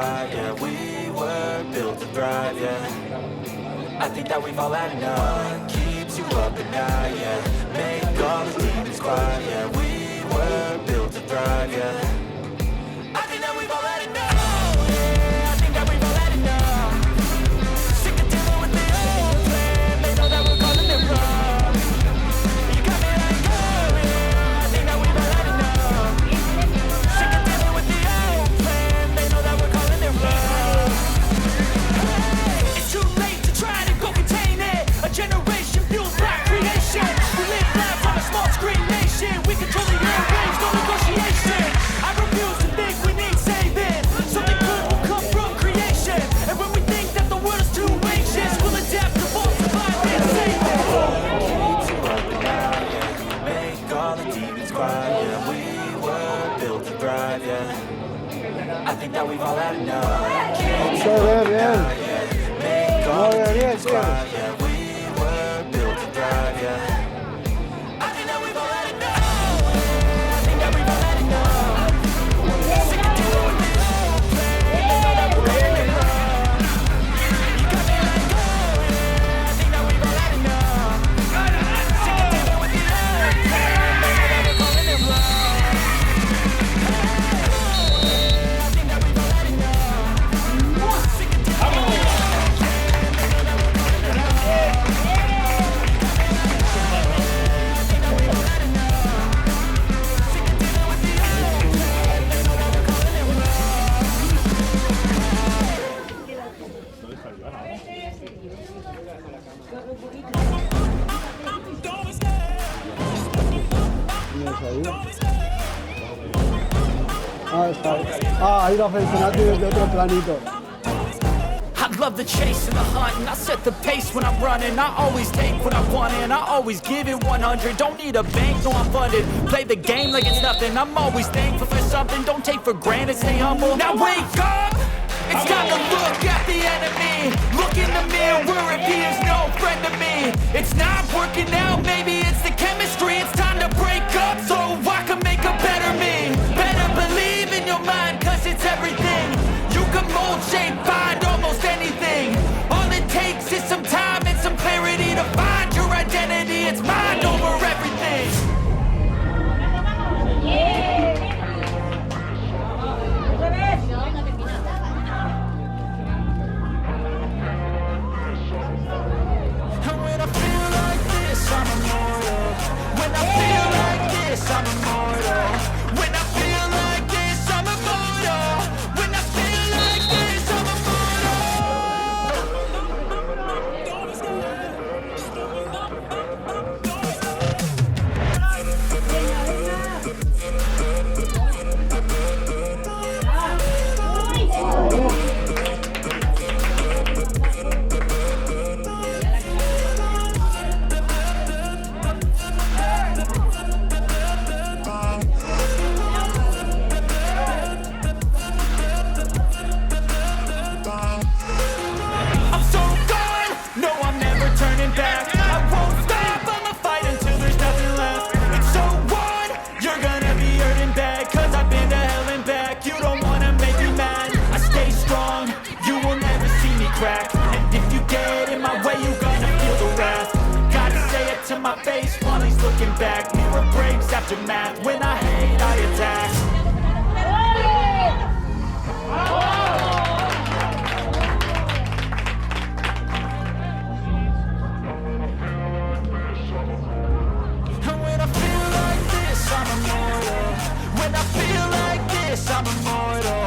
squad, yeah, we were built to thrive, yeah. I think that we've all had enough. Keeps you up at night, yeah. Make all the demons quiet, yeah. We were built to thrive, yeah. I think that we've all had enough. Yeah, I think that we've all had enough. Sick of dealing with the old plan. They know that we're calling it wrong. You got me like, oh yeah, I think that we've all had enough. Sick of dealing with the old plan. They know that we're calling it wrong. Hey, it's too late to try to go contain it. A generation fueled by creation. We live life on a small screen nation. We control the airwaves, no negotiation. I refuse to think we need saving. Something good will come from creation. And when we think that the world is too anxious, we'll adapt to both survive and save it. Keeps you up and down, yeah. Make all the demons quiet, yeah. We were built to thrive, yeah. I think that we've all had enough. Keeps you up and down, yeah. Make all the demons quiet, yeah. We were built to thrive, yeah. I think that we've all had enough. I think that we've all had enough. Sick of dealing with the old plan. They know that we're calling it wrong. You got me like, oh yeah, I think that we've all had enough. Sick of dealing with the old plan. They know that we're calling it wrong. I think that we've all had enough. Sick of dealing with the old plan. They know that we're calling it wrong. Ah, está. Ah, ahí lo mencionaste desde otro planito. I love the chase and the hunt, and I set the pace when I'm running. I always take what I want and I always give it 100. Don't need a bank, no I'm funded. Play the game like it's nothing. I'm always thankful for something. Don't take for granted, stay humble. Now wake up! It's time to look at the enemy. Look in the mirror if he is no friend to me. It's not working out, maybe it's the chemistry. It's time to break up so I can make a better me. Better believe in your mind, cause it's everything. You can mold, shape, find almost anything. All it takes is some time and some clarity to find your identity. It's mind over everything. And when I feel like this, I'm immortal. When I feel like this, I'm immortal. When I feel like this, I'm immortal. When I feel like this, I'm I'm so gone, no I'm never turning back. I won't stop, I'ma fight until there's nothing left. It's so on, you're gonna be hurting bad. Cause I've been to hell and back. You don't wanna make me mad. I stay strong, you will never see me crack. And if you get in my way, you gonna feel the wrath. Gotta say it to my face while he's looking back. Mirror breaks after math. When I hate, I attack. And when I feel like this, I'm immortal. When I feel like this, I'm immortal.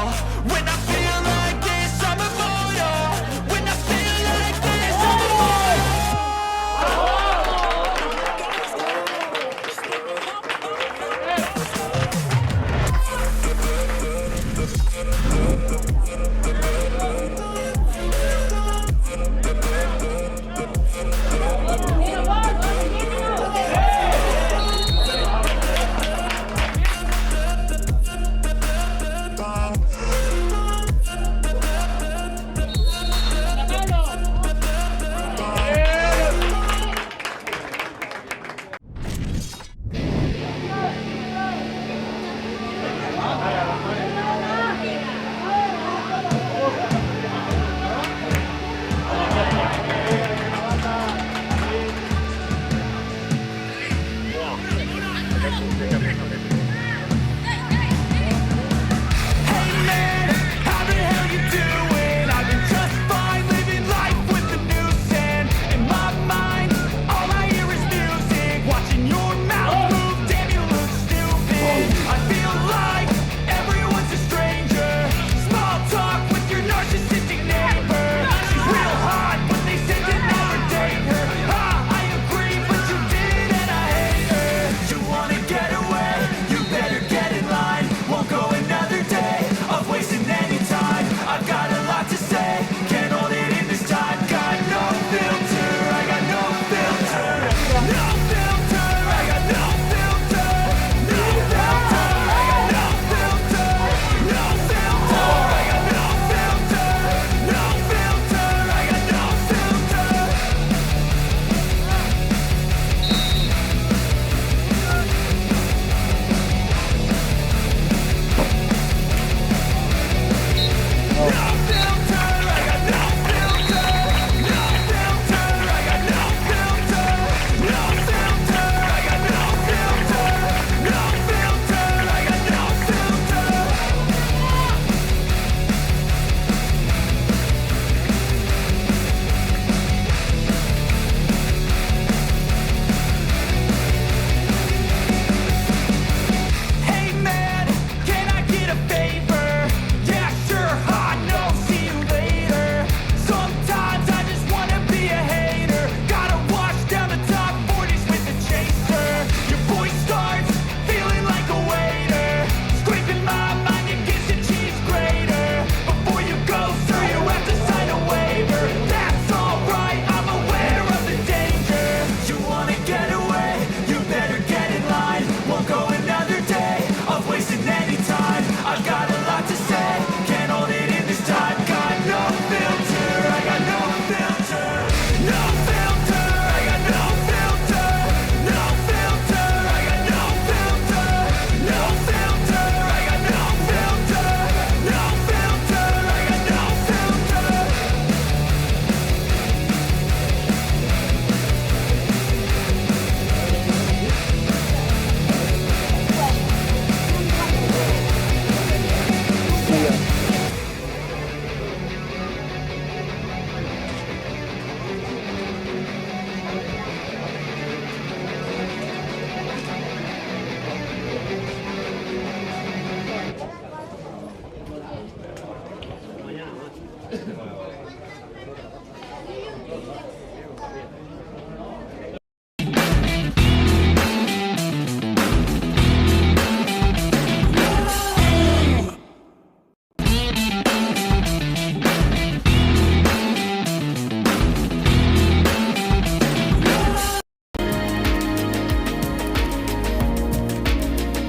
When I feel like this, I'm immortal. When I feel like this, I'm immortal. Wow.